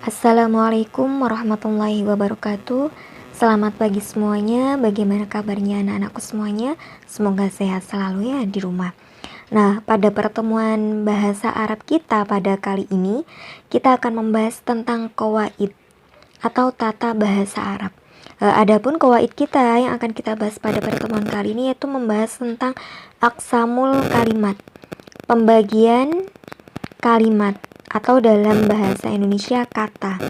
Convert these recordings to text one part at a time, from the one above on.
Assalamualaikum warahmatullahi wabarakatuh. Selamat pagi semuanya. Bagaimana kabarnya anak-anakku semuanya? Semoga sehat selalu ya di rumah. Nah, pada pertemuan bahasa Arab kita pada kali ini, kita akan membahas tentang qawaid atau tata bahasa Arab. Adapun qawaid kita yang akan kita bahas pada pertemuan kali ini yaitu membahas tentang aqsamul kalimat, pembagian kalimat atau dalam bahasa Indonesia kata.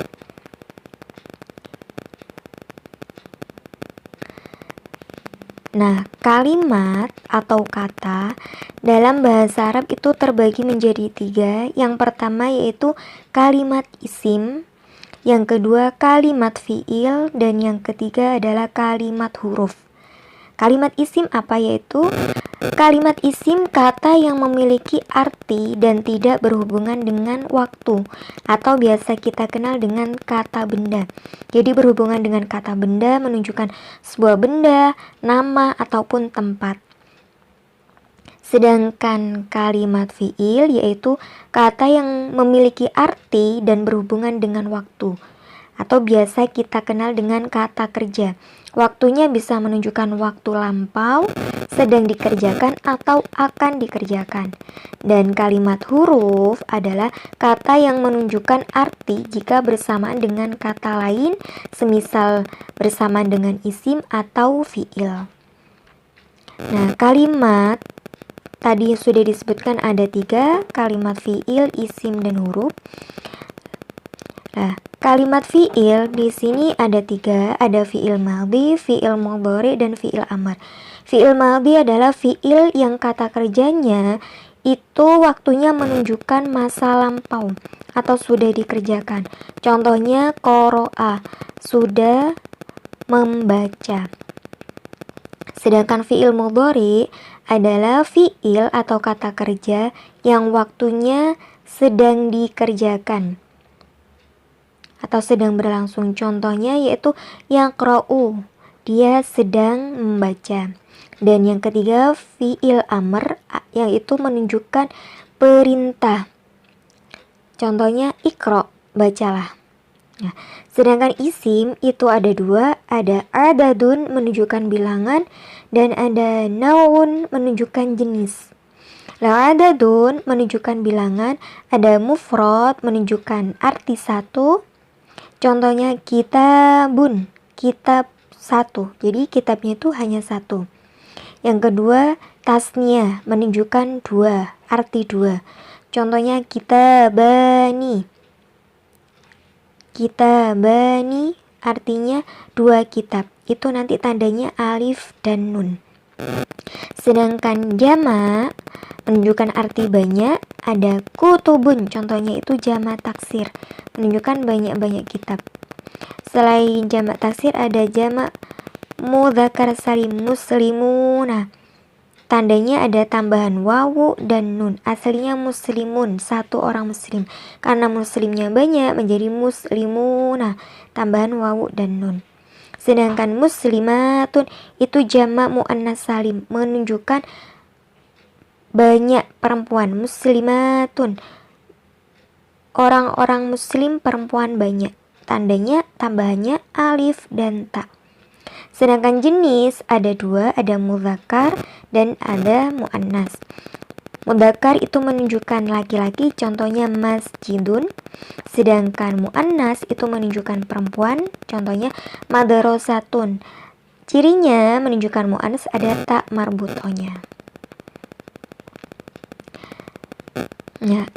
Nah, kalimat atau kata dalam bahasa Arab itu terbagi menjadi 3. Yang pertama yaitu kalimat isim, yang kedua kalimat fiil, dan yang ketiga adalah kalimat huruf. Kalimat isim apa? Yaitu kalimat isim kata yang memiliki arti dan tidak berhubungan dengan waktu, atau biasa kita kenal dengan kata benda. Jadi berhubungan dengan kata benda menunjukkan sebuah benda, nama, ataupun tempat. Sedangkan kalimat fiil yaitu kata yang memiliki arti dan berhubungan dengan waktu, atau biasa kita kenal dengan kata kerja. Waktunya bisa menunjukkan waktu lampau, sedang dikerjakan, atau akan dikerjakan. Dan kalimat huruf adalah kata yang menunjukkan arti jika bersamaan dengan kata lain, semisal bersamaan dengan isim atau fiil. Nah, kalimat tadi sudah disebutkan ada 3, kalimat fiil, isim, dan huruf. Nah, kalimat fiil di sini ada 3, ada fiil madhi, fiil mudhari, dan fiil amar. Fiil madhi adalah fiil yang kata kerjanya itu waktunya menunjukkan masa lampau atau sudah dikerjakan. Contohnya qoro'a, sudah membaca. Sedangkan fiil mudhari adalah fiil atau kata kerja yang waktunya sedang dikerjakan atau sedang berlangsung. Contohnya yaitu yaqra'u, dia sedang membaca. Dan yang ketiga fiil amr, yaitu menunjukkan perintah. Contohnya iqra, bacalah. Nah, sedangkan isim itu ada 2, ada adadun menunjukkan bilangan dan ada naun menunjukkan jenis. Adadun menunjukkan bilangan, ada mufrad menunjukkan arti 1. Contohnya kitabun, kitab 1. Jadi kitabnya itu hanya 1. Yang kedua tasniyah menunjukkan 2, arti 2. Contohnya kitabani. Kitabani artinya 2 kitab. Itu nanti tandanya alif dan nun. Sedangkan jamak menunjukkan arti banyak, ada kutubun, contohnya itu jamak taksir, menunjukkan banyak-banyak kitab. Selain jamak taksir ada jamak mudzakkar salim, muslimuna. Tandanya ada tambahan wawu dan nun. Aslinya muslimun, 1 orang muslim. Karena muslimnya banyak menjadi muslimuna, tambahan wawu dan nun. Sedangkan muslimatun itu jamak muannas salim, menunjukkan banyak perempuan. Muslimatun, orang-orang muslim perempuan banyak. Tandanya tambahannya alif dan ta. Sedangkan jenis ada 2, ada mudzakkar dan ada muannas. Mudzakkar itu menunjukkan laki-laki, contohnya masjidun. Sedangkan muannas itu menunjukkan perempuan, contohnya madrasatun. Cirinya menunjukkan muannas ada ta marbutohnya. Nah,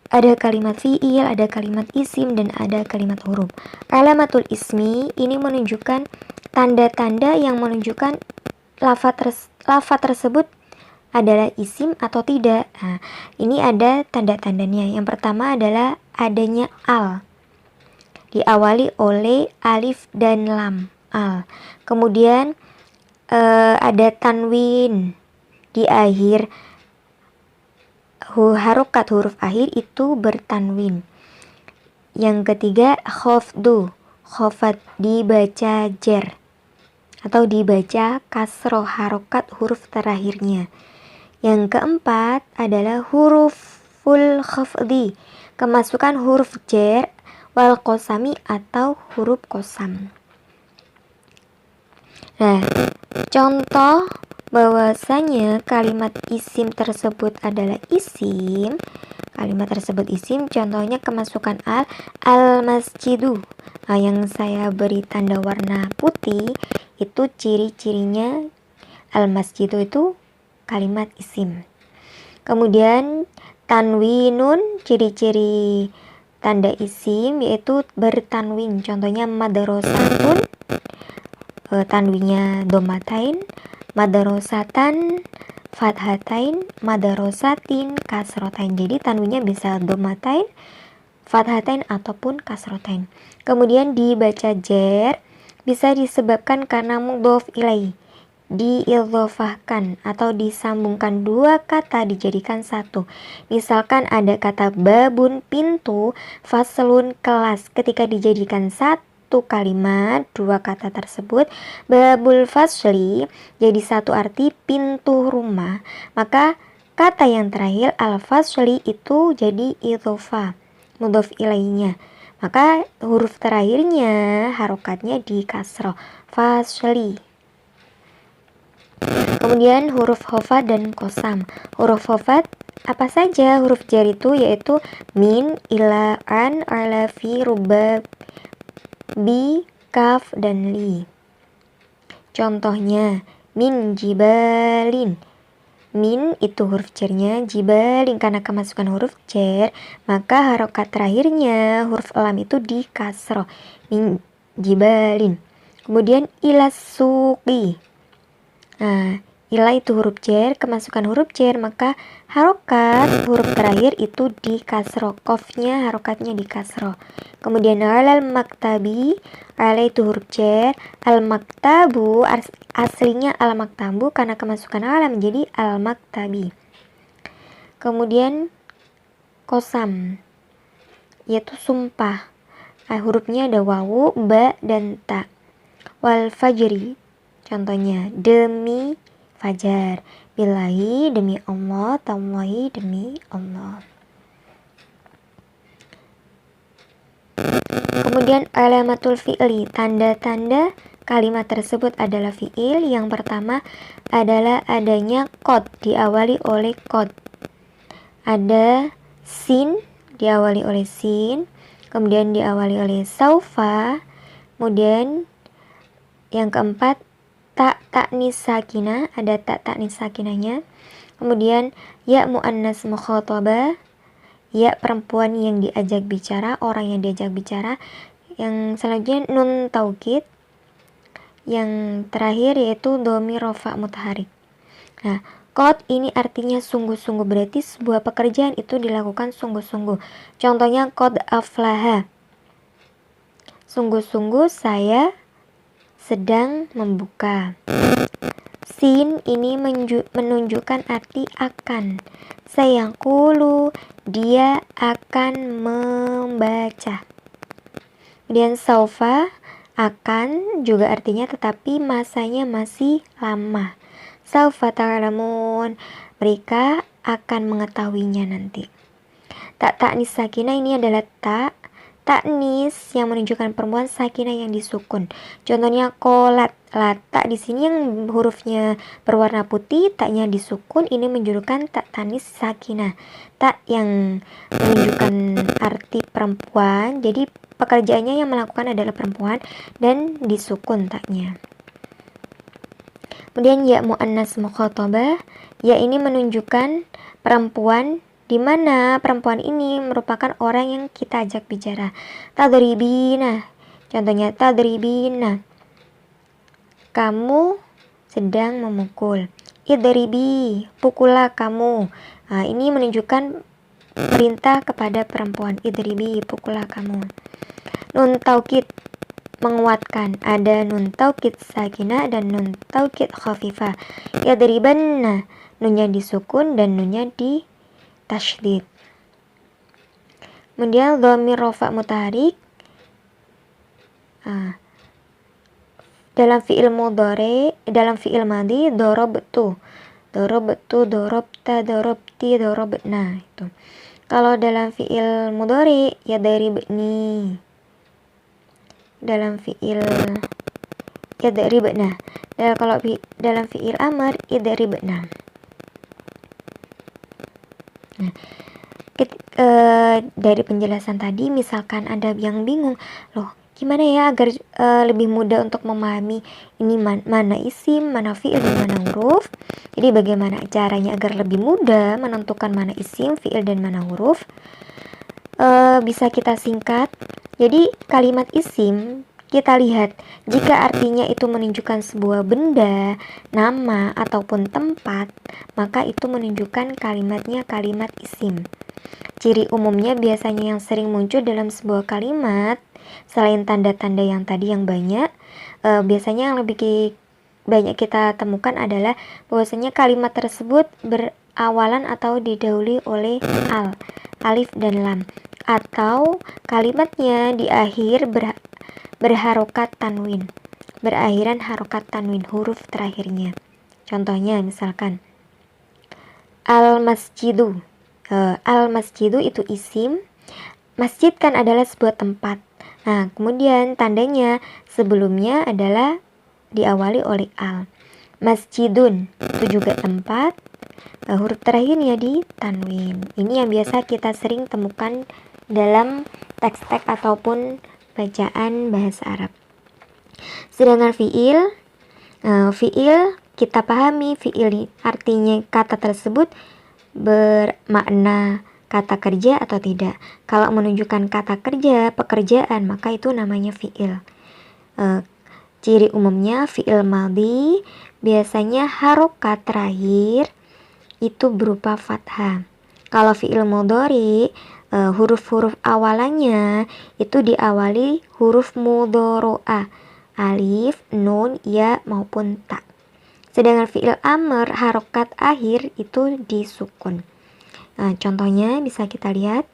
ada kalimat fiil, ada kalimat isim, dan ada kalimat huruf. Alamatul ismi ini menunjukkan tanda-tanda yang menunjukkan lafaz tersebut adalah isim atau tidak. Nah, ini ada tanda-tandanya. Yang pertama adalah adanya al, diawali oleh alif dan lam, al. Kemudian ada tanwin di akhir, harokat huruf akhir itu bertanwin. Yang ketiga khafdu, khafat, dibaca jer atau dibaca kasroh, harokat huruf terakhirnya. Yang keempat adalah huruf huruful khafdi, kemasukan huruf jar, wal qasami atau huruf qasam. Nah, contoh bahwasanya kalimat isim tersebut adalah isim. Kalimat tersebut isim, contohnya kemasukan al-masjidu. Nah, yang saya beri tanda warna putih itu ciri-cirinya al-masjidu itu kalimat isim. Kemudian tanwinun, ciri-ciri tanda isim yaitu bertanwin. Contohnya madrasatun, tanwinnya domatain, madrasatan fathatain, madrasatin kasrotain. Jadi tanwinnya bisa domatain, fathatain ataupun kasrotain. Kemudian dibaca jar bisa disebabkan karena mudhof ilaih, diidhofahkan atau disambungkan dua kata dijadikan satu. Misalkan ada kata babun pintu, faslun kelas, ketika dijadikan satu kalimat dua kata tersebut babul fasli jadi satu arti pintu rumah, maka kata yang terakhir al-fasli itu jadi idhofah mudhof ilaihnya, maka huruf terakhirnya harokatnya di kasroh fasli. Kemudian huruf khofat dan kosam. Huruf khofat apa saja? Huruf jar itu yaitu min, ila, an, ala, fi, ruba, bi, kaf, dan li. Contohnya min jibalin. Min itu huruf jarnya, jibalin karena kemasukan huruf jar, maka harokat terakhirnya huruf lam itu di kasroh, min jibalin. Kemudian ila suqi. Nah, ila itu huruf jar, kemasukan huruf jar, maka harokat huruf terakhir itu di kasroh, qafnya harokatnya di kasroh. Kemudian alal maktabi, ala itu huruf jar, al maktabu aslinya al maktabu karena kemasukan ala menjadi al maktabi. Kemudian kosam yaitu sumpah, hurufnya ada wawu, ba, dan ta. Wal fajri, contohnya demi fajar, billahi demi Allah, tallahi demi Allah. Kemudian alamatul fi'li, tanda-tanda kalimat tersebut adalah fi'il. Yang pertama adalah adanya qad, diawali oleh qad. Ada sin, diawali oleh sin. Kemudian diawali oleh saufa. Kemudian yang keempat ta'nis sakinah, ada ta'nis sakinahnya. Kemudian ya muannas mukhatabah, ya perempuan yang diajak bicara, orang yang diajak bicara. Yang selanjutnya nun taukid. Yang terakhir yaitu dhamir rafa mutaharik. Nah, qad ini artinya sungguh-sungguh, berarti sebuah pekerjaan itu dilakukan sungguh-sungguh. Contohnya qad aflaha, sungguh-sungguh saya sedang membuka. Sin ini menunjukkan arti akan. Sayaqulu, dia akan membaca. Kemudian saufa, akan juga artinya tetapi masanya masih lama. Saufa ta'lamun, mereka akan mengetahuinya nanti. Ta'nis sakinah ini adalah ta'nis yang menunjukkan perempuan, sakinah yang disukun. Contohnya qolat, lata di sini yang hurufnya berwarna putih, taknya disukun, ini menunjukkan ta'nis sakinah. Tak yang menunjukkan arti perempuan, jadi pekerjaannya yang melakukan adalah perempuan dan disukun taknya. Kemudian ya muannas mukhatabah, ya ini menunjukkan perempuan, di mana perempuan ini merupakan orang yang kita ajak bicara. Tadribina, contohnya tadribina, kamu sedang memukul. Idribi, pukullah kamu. Nah, ini menunjukkan perintah kepada perempuan. Idribi, pukullah kamu. Nun taukid, menguatkan, ada nun taukid sakinah dan nun taukid khafifah. Yadribanna, nunnya disukun dan nunnya di tasydid. Kemudian dhamir rafa mutaharik, dalam fi'il mudhari, dalam fi'il madhi darabtu, darabta, darabti, darabna itu. Kalau dalam fiil mudhari yadribni. Dalam fiil yadribna. Kalau dalam fiil amr yadribna. Nah, dari penjelasan tadi, misalkan ada yang bingung, loh gimana ya agar lebih mudah untuk memahami ini mana isim, mana fiil, dan mana huruf. Jadi bagaimana caranya agar lebih mudah menentukan mana isim, fiil, dan mana huruf? Bisa kita singkat. Jadi kalimat isim kita lihat jika artinya itu menunjukkan sebuah benda, nama, ataupun tempat, maka itu menunjukkan kalimatnya kalimat isim. Ciri umumnya biasanya yang sering muncul dalam sebuah kalimat, selain tanda-tanda yang tadi yang banyak, biasanya yang lebih banyak kita temukan adalah bahwasanya kalimat tersebut berawalan atau didahului oleh alif dan lam, atau kalimatnya di akhir berharokat tanwin, berakhiran harokat tanwin huruf terakhirnya. Contohnya misalkan al-masjidu. Al-masjidu itu isim. Masjid kan adalah sebuah tempat. Nah, kemudian tandanya sebelumnya adalah diawali oleh al. Masjidun itu juga tempat. Huruf terakhirnya di tanwin. Ini yang biasa kita sering temukan dalam teks-teks ataupun bacaan bahasa Arab. Sedangkan fiil kita pahami fiil artinya kata tersebut bermakna kata kerja atau tidak. Kalau menunjukkan kata kerja, pekerjaan, maka itu namanya fiil. Ciri umumnya fiil madhi biasanya harokat terakhir itu berupa fathah. Kalau fiil mudhari, huruf-huruf awalannya itu diawali huruf mudhoro'ah, alif, nun, ya maupun ta. Sedangkan fiil amr harokat akhir itu disukun. Nah, contohnya bisa kita lihat.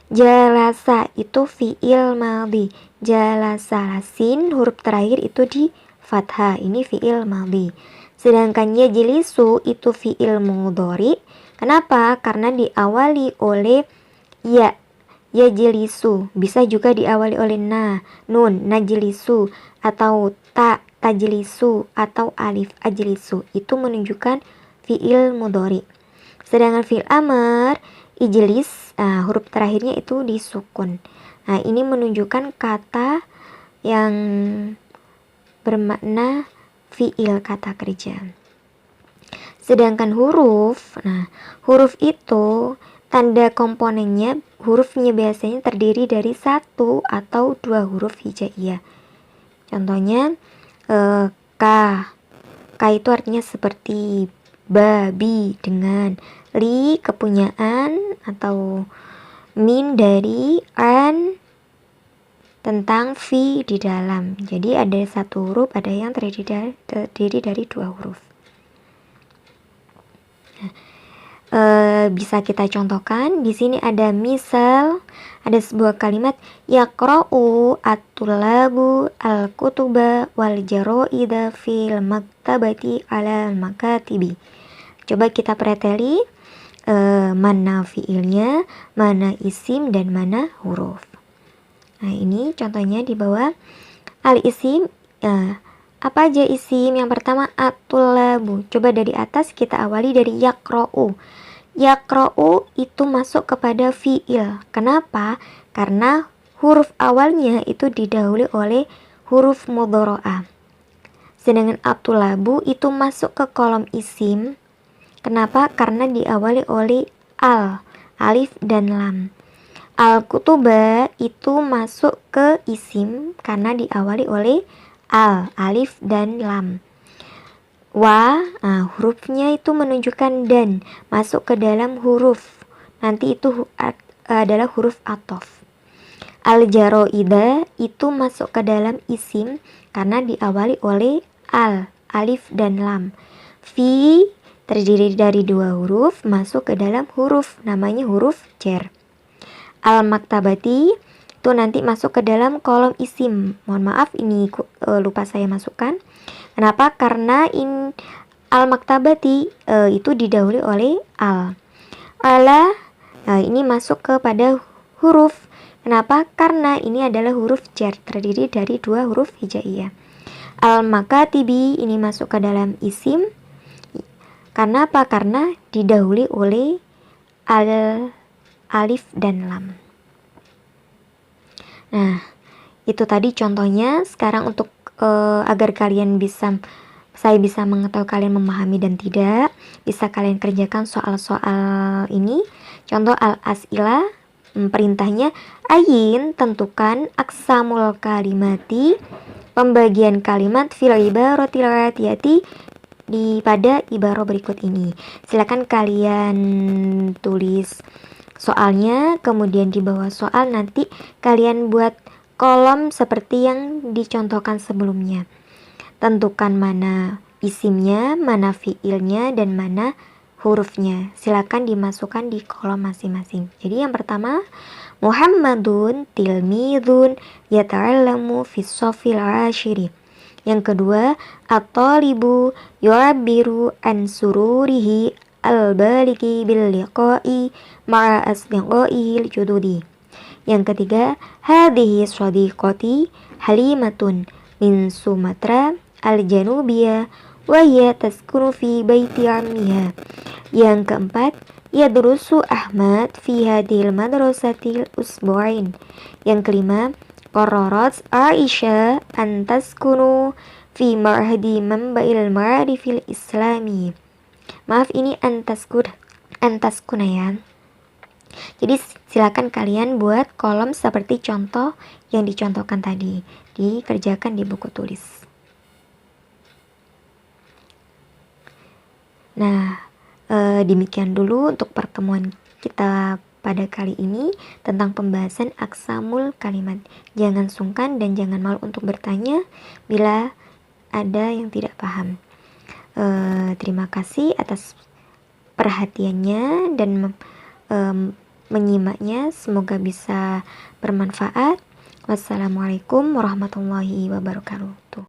Jalasa itu fiil madhi. Jalasa sin huruf terakhir itu di fathah. Ini fiil madhi. Sedangkan yajlisu itu fiil mudhari. Kenapa? Karena diawali oleh ya. Yajlisu bisa juga diawali oleh nun, najlisu, atau ta, tajlisu, atau alif, ajlisu. Itu menunjukkan fiil mudhari. Sedangkan fiil amr ijlis, huruf terakhirnya itu disukun. Nah, ini menunjukkan kata yang bermakna fiil, kata kerja. Sedangkan huruf, huruf itu tanda komponennya, hurufnya biasanya terdiri dari 1 atau 2 huruf hijaiyah. Contohnya K itu artinya seperti babi dengan, li kepunyaan atau min dari, an tentang, fi di dalam. Jadi ada 1 huruf, ada yang terdiri dari 2 huruf. Bisa kita contohkan. Di sini ada misal, ada sebuah kalimat yaqra'u at-tullabu al-kutuba wal jaroida fil maktabati ala makatibi. Coba kita preteli mana fiilnya, mana isim, dan mana huruf. Nah, ini contohnya di bawah. Al-isim, apa aja isim? Yang pertama at-tullabu. Coba dari atas kita awali dari yaqra'u. Yaqra'u itu masuk kepada fiil. Kenapa? Karena huruf awalnya itu didahului oleh huruf mudhoro'ah. Sedangkan at-tullabu itu masuk ke kolom isim. Kenapa? Karena diawali oleh al, alif, dan lam. Al-kutuba itu masuk ke isim karena diawali oleh al, alif, dan lam. Wa, hurufnya itu menunjukkan dan, masuk ke dalam huruf. Nanti itu adalah huruf athof. Al-jaroida itu masuk ke dalam isim karena diawali oleh al, alif, dan lam. Fi terdiri dari 2 huruf, masuk ke dalam huruf, namanya huruf jar. Al-maktabati itu nanti masuk ke dalam kolom isim. Mohon maaf, ini lupa saya masukkan. Kenapa? Karena al-maktabati itu didahului oleh al. Ala Ini masuk kepada huruf. Kenapa? Karena ini adalah huruf jar, terdiri dari 2 huruf hijaiyah. Al-makatibi ini masuk ke dalam isim. Karena apa? Karena didahului oleh alif dan lam. Nah, itu tadi contohnya. Sekarang untuk agar saya bisa mengetahui kalian memahami dan tidak, bisa kalian kerjakan soal-soal ini. Contoh al-as'ilah, perintahnya ayin, tentukan aksamul kalimati, pembagian kalimat fil ibaratil atiyati pada ibarah berikut ini. Silakan kalian tulis soalnya, kemudian di bawah soal nanti kalian buat kolom seperti yang dicontohkan sebelumnya. Tentukan mana isimnya, mana fiilnya, dan mana hurufnya. Silakan dimasukkan di kolom masing-masing. Jadi yang pertama, Muhammadun tilmidun yata'allamu fis sofil ashiri. Yang kedua, at-talibu yu'abbiru an sururihi al-baliki bil liqa'i ma'a asdiqaihi al-jududi. Yang ketiga, hadhihi shadiqati Halimatun min Sumatra al-Janubiyah wa hiya taskunu fi baiti ammiha. Yang keempat, yadrusu Ahmad fi hadhil madrasatil usbu'ain. Yang kelima, qararat Aisyah an taskunu fi ma'hadi manba'il ma'arifil islami. Maaf, ini antaskuna ya. Jadi silakan kalian buat kolom seperti contoh yang dicontohkan tadi, dikerjakan di buku tulis. Nah, demikian dulu untuk pertemuan kita pada kali ini tentang pembahasan aksamul kalimat. Jangan sungkan dan jangan malu untuk bertanya bila ada yang tidak paham. Terima kasih atas perhatiannya dan menyimaknya. Semoga bisa bermanfaat. Wassalamualaikum warahmatullahi wabarakatuh.